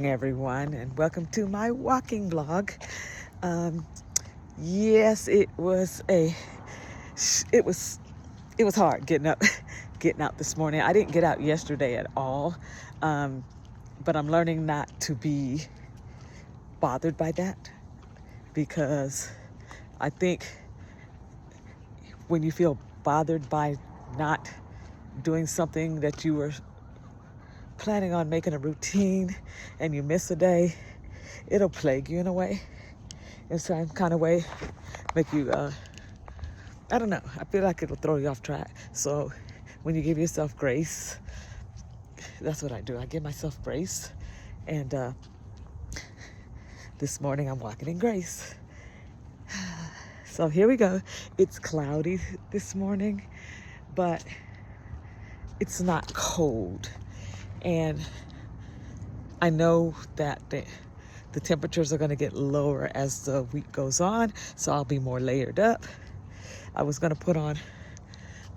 Everyone, and welcome to my walking vlog. um, yes, it was it was hard getting up getting out this morning. I didn't get out yesterday at all, but I'm learning not to be bothered by that, because I think when you feel bothered by not doing something that you were planning on making a routine and you miss a day, it'll plague you in a way, in some kind of way, make you, I don't know, I feel like it'll throw you off track. So when you give yourself grace, that's what I do. I give myself grace. And this morning I'm walking in grace. So here we go. It's cloudy this morning, but it's not cold. And I know that the temperatures are going to get lower as the week goes on, so I'll be more layered up. I was going to put on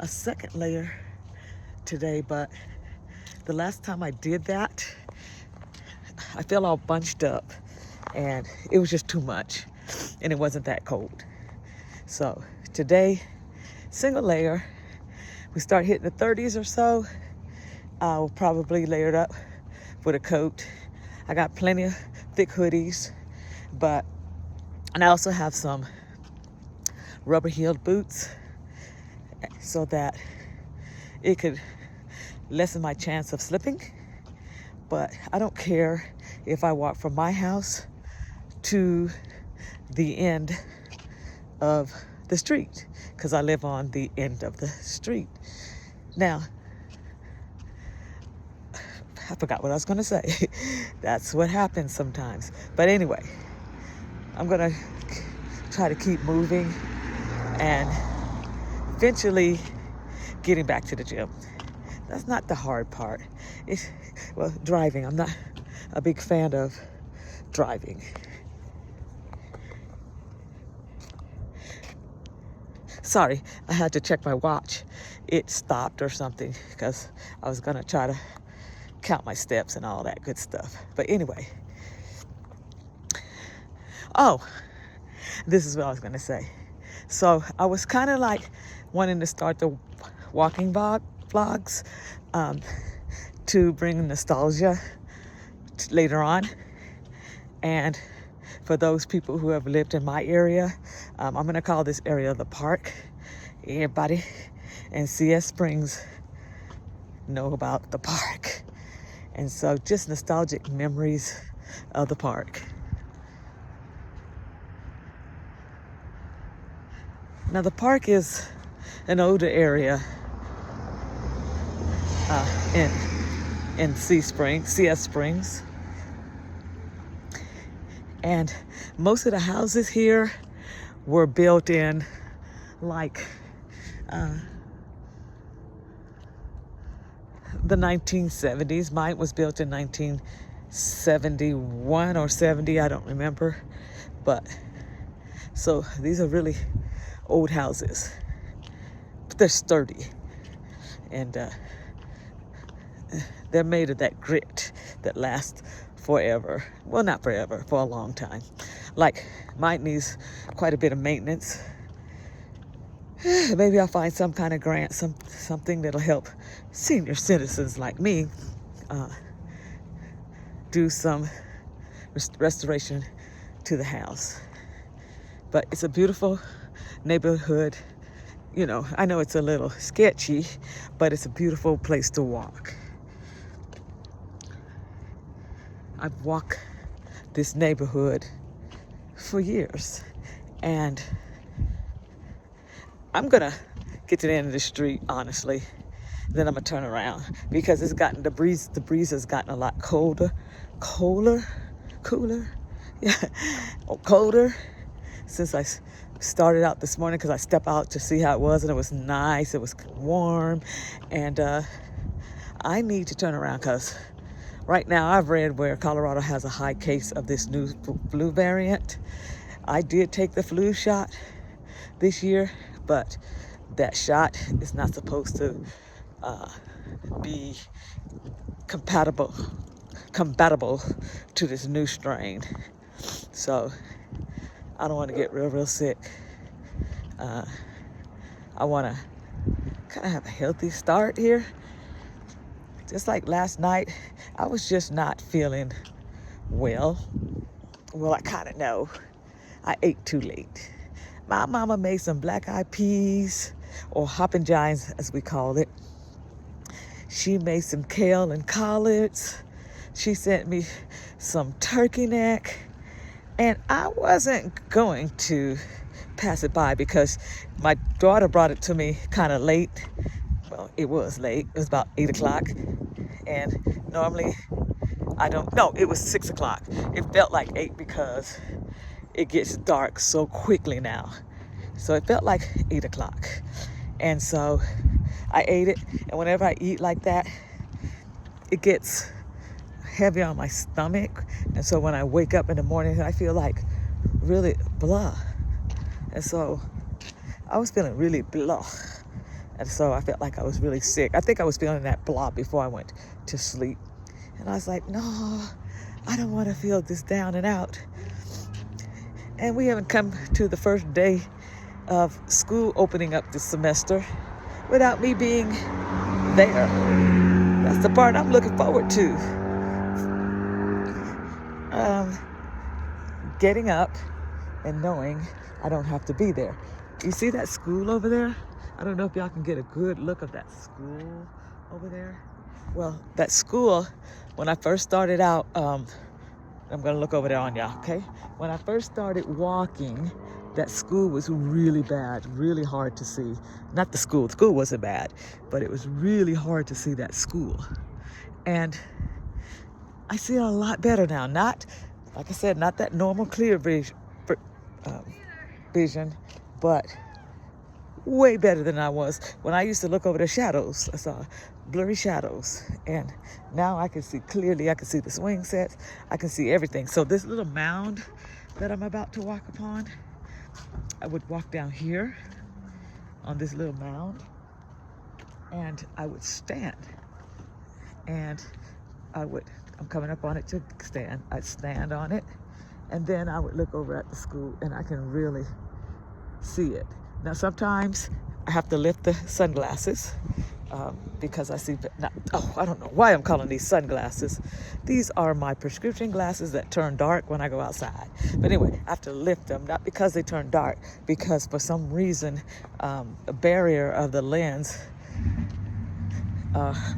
a second layer today, but the last time I did that, I felt all bunched up and it was just too much, and it wasn't that cold. So today, single layer. We start hitting the 30s or so, I'll probably layer it up with a coat. I got plenty of thick hoodies, and I also have some rubber-heeled boots so that it could lessen my chance of slipping. But I don't care if I walk from my house to the end of the street, because I live on the end of the street. Now, I forgot what I was going to say. That's what happens sometimes. But anyway, I'm going to try to keep moving and eventually getting back to the gym. That's not the hard part. Well, driving. I'm not a big fan of driving. Sorry, I had to check my watch. It stopped or something because I was going to try to count my steps and all that good stuff. But anyway, this is what I was going to say. So I was kind of like wanting to start the walking vlogs to bring nostalgia later on. And for those people who have lived in my area, I'm going to call this area the park. Everybody in CS Springs know about the park. And so just nostalgic memories of the park. Now the park is an older area in CS Springs. And most of the houses here were built in like the 1970s. Mine was built in 1971 or 70, I don't remember. But so these are really old houses, but they're sturdy, and they're made of that grit that lasts forever. Well, not forever, for a long time. Like mine needs quite a bit of maintenance. Maybe I'll find some kind of grant, something that'll help senior citizens like me do some restoration to the house. But it's a beautiful neighborhood. You know, I know it's a little sketchy, but it's a beautiful place to walk. I've walked this neighborhood for years, and I'm gonna get to the end of the street, honestly. Then I'm gonna turn around because it's gotten the breeze has gotten a lot cooler, yeah, colder since I started out this morning, because I stepped out to see how it was, and it was nice. It was warm, and I need to turn around because right now I've read where Colorado has a high case of this new flu variant. I did take the flu shot this year, but that shot is not supposed to be compatible compatible to this new strain. So I don't want to get real sick. I want to kind of have a healthy start here. Just like last night, I was just not feeling well. Well, I kind of know. I ate too late. My mama made some black-eyed peas, or hoppin' giants as we call it. She made some kale and collards. She sent me some turkey neck. And I wasn't going to pass it by because my daughter brought it to me kind of late. Well, it was late. It was about 8 o'clock. And normally it was 6 o'clock. It felt like 8 because it gets dark so quickly now. So it felt like 8 o'clock. And so I ate it. And whenever I eat like that, it gets heavy on my stomach. And so when I wake up in the morning, I feel like really blah. And so I was feeling really blah. And so I felt like I was really sick. I think I was feeling that blah before I went to sleep. And I was like, no, I don't want to feel this down and out. And we haven't come to the first day of school opening up this semester without me being there. That's the part I'm looking forward to. Getting up and knowing I don't have to be there. You see that school over there? I don't know if y'all can get a good look of that school over there. Well, that school, when I first started out, I'm gonna look over there on y'all, okay? When I first started walking, that school was really bad, really hard to see. Not the school wasn't bad, but it was really hard to see that school. And I see it a lot better now. Not, like I said, not that normal clear vision, but way better than I was when I used to look over the shadows. I saw blurry shadows, and now I can see clearly. I can see the swing sets. I can see everything. So this little mound that I'm about to walk upon, I would walk down here on this little mound, and I would stand, and I'm coming up on it to stand. I'd stand on it, and then I would look over at the school, and I can really see it. Now, sometimes I have to lift the sunglasses because I see, I don't know why I'm calling these sunglasses. These are my prescription glasses that turn dark when I go outside. But anyway, I have to lift them, not because they turn dark, because for some reason, a barrier of the lens,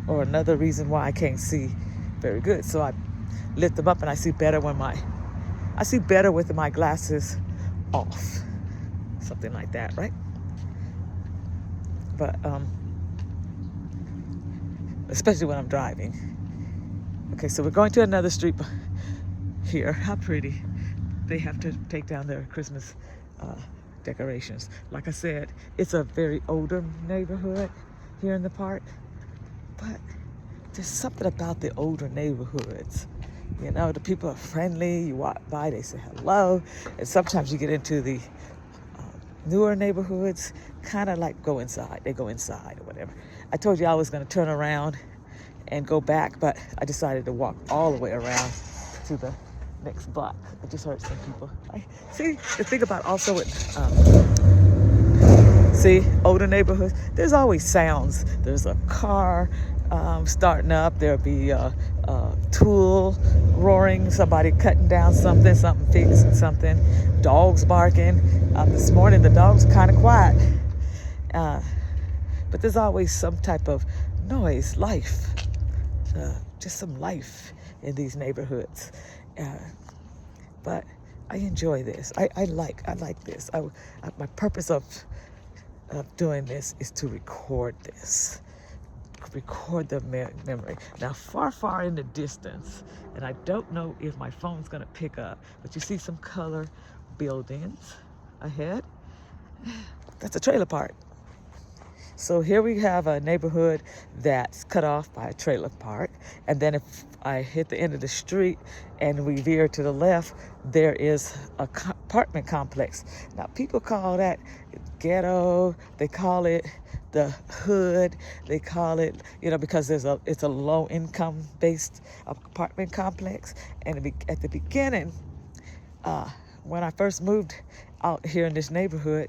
or another reason why I can't see very good. So I lift them up, and I see better with my glasses off. Something like that, right? But especially when I'm driving. Okay, so we're going to another street here. How pretty. They have to take down their Christmas decorations. Like I said, it's a very older neighborhood here in the park, but there's something about the older neighborhoods. You know, the people are friendly. You walk by, they say hello. And sometimes you get into the newer neighborhoods, kind of like go inside. They go inside or whatever. I told you I was going to turn around and go back, but I decided to walk all the way around to the next block. I just heard some people. See, the thing about also with older neighborhoods, there's always sounds. There's a car starting up. There'll be a tool roaring, somebody cutting down something fixing something, dogs barking. This morning the dogs were kind of quiet, but there's always some type of noise, life, just some life in these neighborhoods. But I enjoy this. I like this. My purpose of doing this is to record this. Record the memory. Now, far in the distance, and I don't know if my phone's gonna pick up, but you see some color buildings ahead. That's a trailer park. So here we have a neighborhood that's cut off by a trailer park. And then if I hit the end of the street and we veer to the left, there is a apartment complex. Now, people call that ghetto. They call it the hood. They call it, because it's a low income based apartment complex. And at the beginning, when I first moved out here in this neighborhood,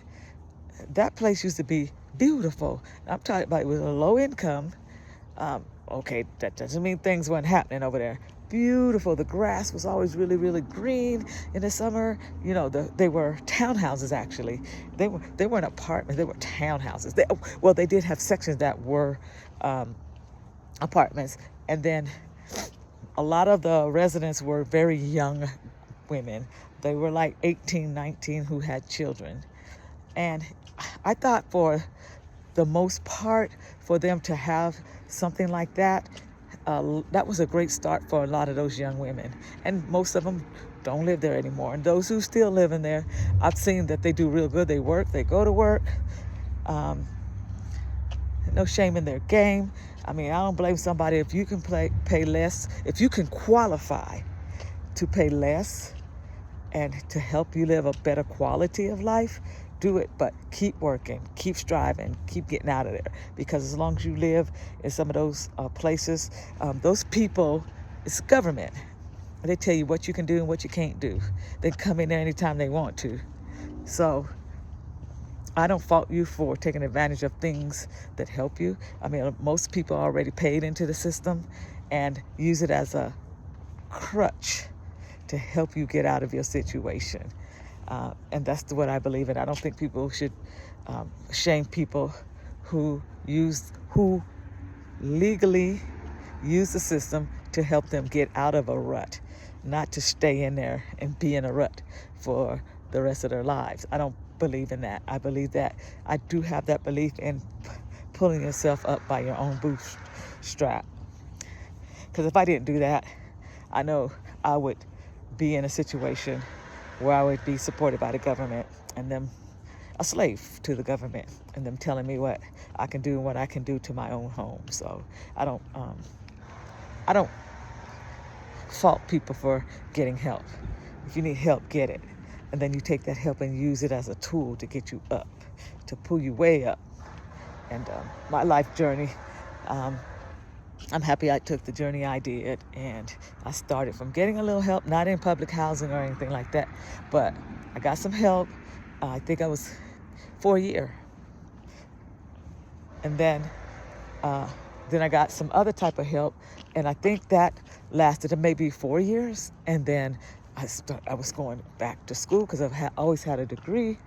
that place used to be beautiful. I'm talking about it was a low income. Okay, that doesn't mean things weren't happening over there. Beautiful. The grass was always really, really green in the summer. They were townhouses, actually. They weren't apartments. They were townhouses. They did have sections that were apartments. And then a lot of the residents were very young women. They were like 18, 19 who had children. And I thought for the most part, for them to have something like that, that was a great start for a lot of those young women. And most of them don't live there anymore. And those who still live in there, I've seen that they do real good. They work, they go to work. No shame in their game. I mean, I don't blame somebody if you can pay less, if you can qualify to pay less and to help you live a better quality of life, do it. But keep working, keep striving, keep getting out of there. Because as long as you live in some of those places, those people, it's government. They tell you what you can do and what you can't do. They come in there anytime they want to. So I don't fault you for taking advantage of things that help you. I mean, most people are already paid into the system and use it as a crutch to help you get out of your situation. And that's what I believe in. I don't think people should shame people who legally use the system to help them get out of a rut, not to stay in there and be in a rut for the rest of their lives. I don't believe in that. I believe that I do have that belief in pulling yourself up by your own bootstrap. Because if I didn't do that, I know I would be in a situation where I would be supported by the government and them a slave to the government and them telling me what I can do and what I can do to my own home. So I don't fault people for getting help. If you need help, get it. And then you take that help and use it as a tool to get you up, to pull you way up. And my life journey, I'm happy I took the journey I did, and I started from getting a little help, not in public housing or anything like that, but I got some help. I think I was for a year. And then I got some other type of help, and I think that lasted maybe 4 years. And then I was going back to school because I've always had a degree.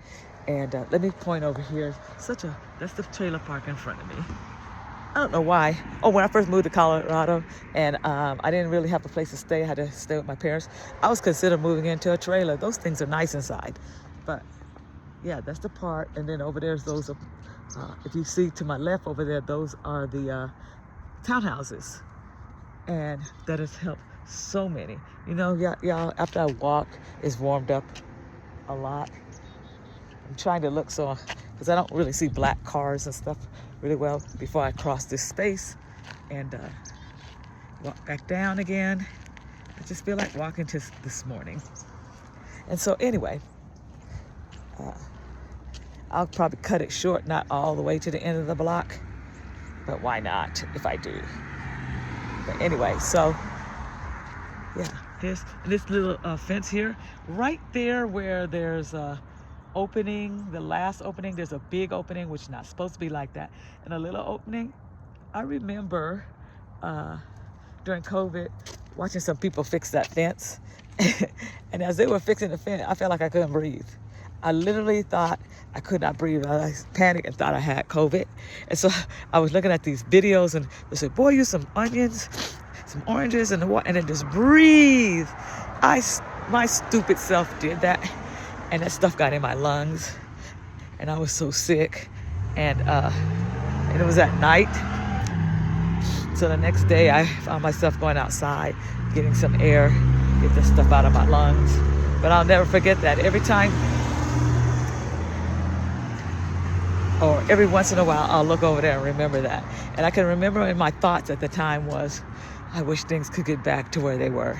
And let me point over here. That's the trailer park in front of me. I don't know why. Oh, when I first moved to Colorado and I didn't really have a place to stay. I had to stay with my parents. I was considering moving into a trailer. Those things are nice inside. But yeah, that's the park. And then over there's those, if you see to my left over there, those are the townhouses. And that has helped so many. Y'all, after I walk, it's warmed up a lot. I'm trying to look because I don't really see black cars and stuff really well before I cross this space and walk back down again. I just feel like walking just this morning. And so anyway, I'll probably cut it short, not all the way to the end of the block, but why not if I do? But anyway, so yeah, here's this little fence here, right there where there's opening, the last opening, there's a big opening, which is not supposed to be like that, and a little opening. I remember during COVID watching some people fix that fence. And as they were fixing the fence, I felt like I couldn't breathe. I literally thought I could not breathe. I panicked and thought I had COVID. And so I was looking at these videos and they said, boy, use some onions, some oranges, and then just breathe. My stupid self did that. And that stuff got in my lungs, and I was so sick, and it was at night. So the next day, I found myself going outside, getting some air, get the stuff out of my lungs. But I'll never forget that. Every time or every once in a while, I'll look over there and remember that. And I can remember in my thoughts at the time was, I wish things could get back to where they were.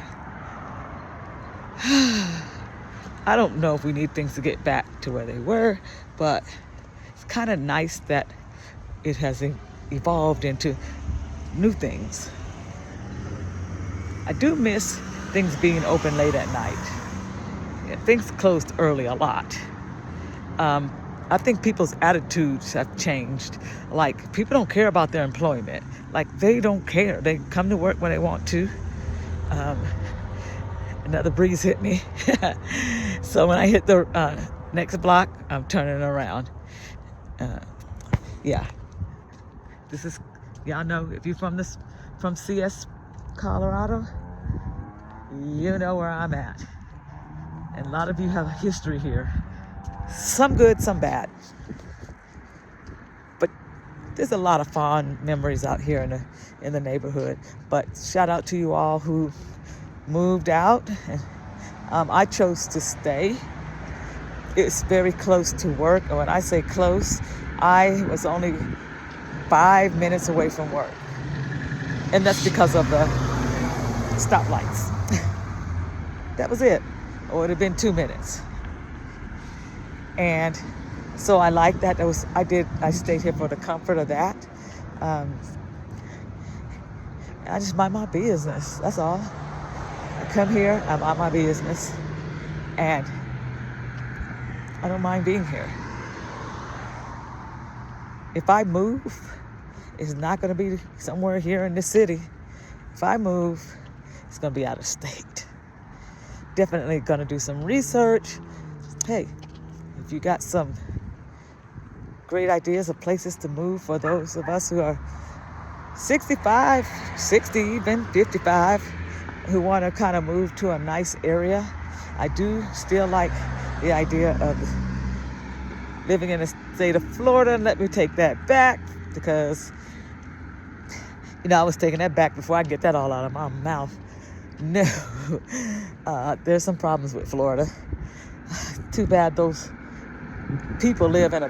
I don't know if we need things to get back to where they were, but it's kind of nice that it has evolved into new things. I do miss things being open late at night. Yeah, things closed early a lot. I think people's attitudes have changed. Like, people don't care about their employment. Like, they don't care. They come to work when they want to. Another breeze hit me. So when I hit the next block, I'm turning around. Yeah. This is, y'all know, if you're from CS, Colorado, you know where I'm at. And a lot of you have a history here. Some good, some bad. But there's a lot of fond memories out here in the neighborhood. But shout out to you all who moved out. I chose to stay. It's very close to work. And when I say close, I was only 5 minutes away from work. And that's because of the stoplights. That was it. Or it would have been 2 minutes. And so I like that. I stayed here for the comfort of that. I just mind my business. That's all. I come here, I mind my business, and I don't mind being here. If I move, it's not going to be somewhere here in the city. If I move, it's going to be out of state. Definitely going to do some research. Hey, if you got some great ideas of places to move for those of us who are 65, 60, even 55, who want to kind of move to a nice area. I do still like the idea of living in the state of Florida. Let me take that back, because, I was taking that back before I get that all out of my mouth. No, there's some problems with Florida. Too bad those people live in a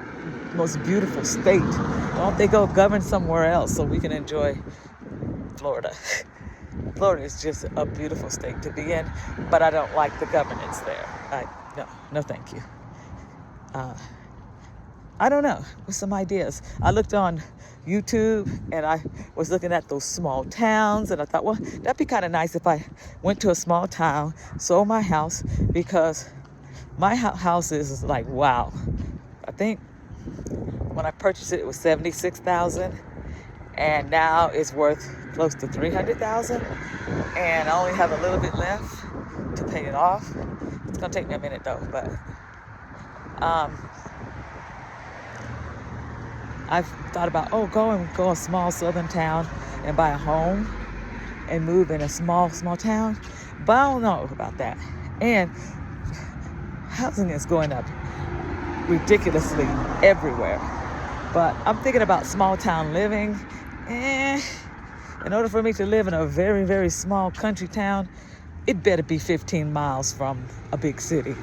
most beautiful state. Why don't they go govern somewhere else so we can enjoy Florida? Florida is just a beautiful state to be in, but I don't like the governance there. No, thank you. I don't know, with some ideas. I looked on YouTube and I was looking at those small towns, and I thought, well, that'd be kind of nice if I went to a small town, sold my house, because my house is like, wow. I think when I purchased it, it was $76,000, and now it's worth close to $300,000, and I only have a little bit left to pay it off. It's gonna take me a minute though, but I've thought about go a small southern town and buy a home and move in a small town, but I don't know about that. And housing is going up ridiculously everywhere. But I'm thinking about small town living. In order for me to live in a very, very small country town, it better be 15 miles from a big city.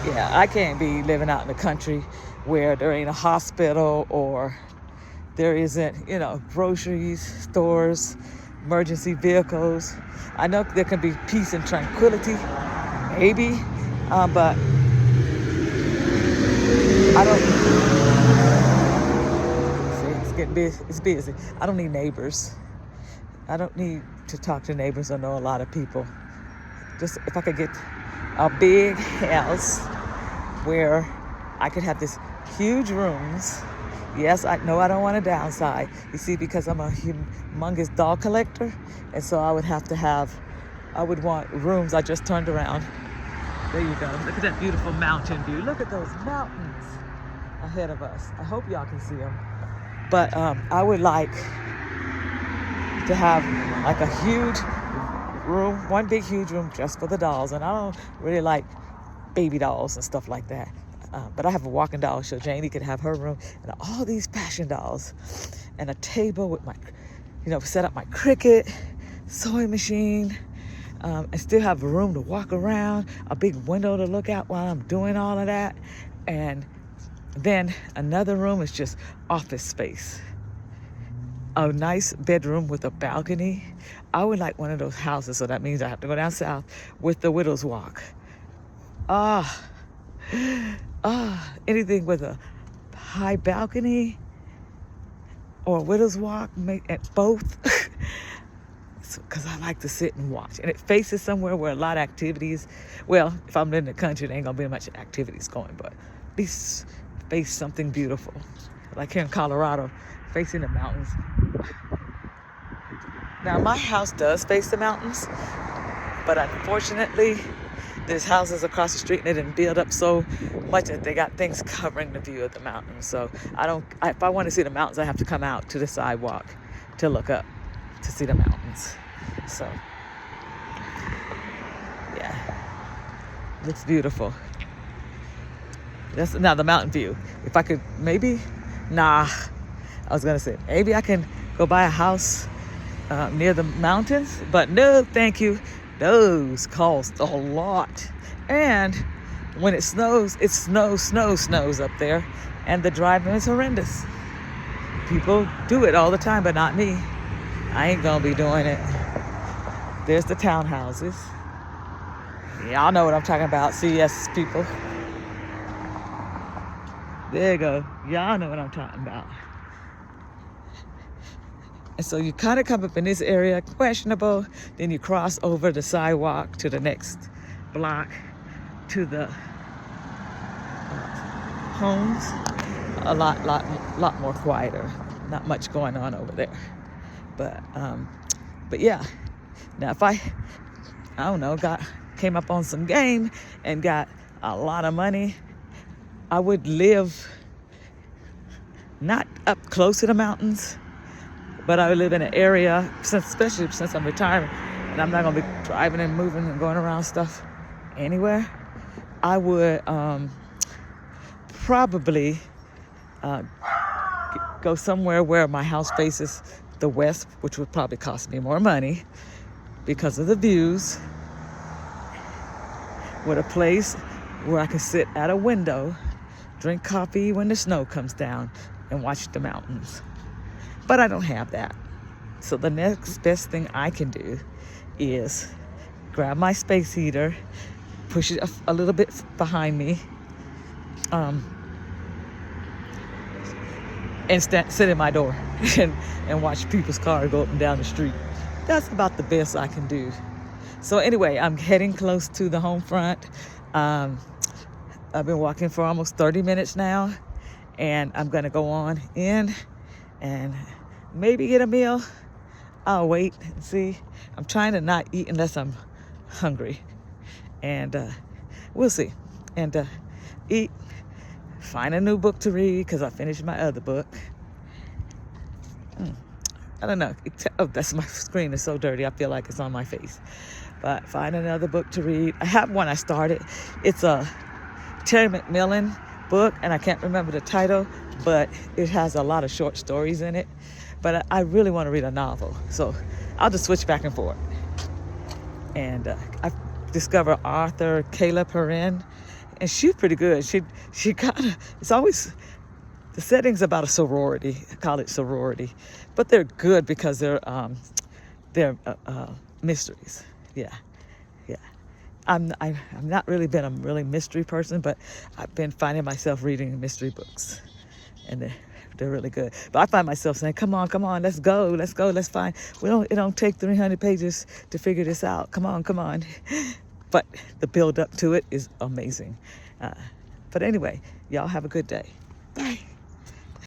Yeah, I can't be living out in the country where there ain't a hospital, or there isn't, groceries, stores, emergency vehicles. I know there can be peace and tranquility, maybe, but I don't. See, it's getting busy. It's busy. I don't need neighbors. I don't need to talk to neighbors or know a lot of people. Just if I could get a big house where I could have this huge rooms. Yes, I know I don't want to downside. You see, because I'm a humongous dog collector, and so I would want rooms. I just turned around. There you go. Look at that beautiful mountain view. Look at those mountains ahead of us. I hope y'all can see them. But I would like to have like a huge room, one big huge room just for the dolls. And I don't really like baby dolls and stuff like that. But I have a walking doll, so Janie could have her room, and all these fashion dolls, and a table with my, set up my Cricut, sewing machine, and still have a room to walk around, a big window to look out while I'm doing all of that, and Then another room is just office space. A nice bedroom with a balcony. I would like one of those houses, so that means I have to go down south with the widow's walk. Anything with a high balcony or a widow's walk, both. Because I like to sit and watch. And it faces somewhere where a lot of activities, well, if I'm in the country, there ain't gonna be much activities going, but at least face something beautiful. Like here in Colorado, facing the mountains. Now my house does face the mountains, but unfortunately, there's houses across the street and they didn't build up so much that they got things covering the view of the mountains. So if I want to see the mountains, I have to come out to the sidewalk to look up to see the mountains. So yeah, looks beautiful. That's now the mountain view. If I could maybe I can go buy a house near the mountains, but no thank you, those cost a lot. And when it snows, it snows up there, and the driving is horrendous. People do it all the time, but not me. I ain't gonna be doing it. There's the townhouses. Y'all know what I'm talking about, CS people. There you go. Y'all know what I'm talking about. And so you kind of come up in this area, questionable, then you cross over the sidewalk to the next block to the homes. A lot more quieter. Not much going on over there. But yeah. Now if I don't know, came up on some game and got a lot of money, I would live not up close to the mountains, but I would live in an area, especially since I'm retiring and I'm not gonna be driving and moving and going around stuff anywhere. I would probably go somewhere where my house faces the west, which would probably cost me more money because of the views, with a place where I can sit at a window, drink coffee when the snow comes down, and watch the mountains. But I don't have that. So the next best thing I can do is grab my space heater, push it a little bit behind me, and sit in my door and watch people's cars go up and down the street. That's about the best I can do. So anyway, I'm heading close to the home front. I've been walking for almost 30 minutes now, and I'm gonna go on in and maybe get a meal. I'll wait and see. I'm trying to not eat unless I'm hungry, and we'll see. And eat, find a new book to read because I finished my other book. I don't know. That's my screen is so dirty. I feel like it's on my face. But find another book to read. I have one I started. It's a Terry McMillan book, and I can't remember the title, but it has a lot of short stories in it. But I really want to read a novel, so I'll just switch back and forth. And I discovered author Kayla Perrin, and she's pretty good. She kind of, it's always, the setting's about a sorority, I call it sorority, but they're good because they're mysteries. Yeah. I'm not really been a really mystery person, but I've been finding myself reading mystery books, and they're really good. But I find myself saying, come on, let's go, let's find. It don't take 300 pages to figure this out. Come on. But the build up to it is amazing. But anyway, y'all have a good day. Bye.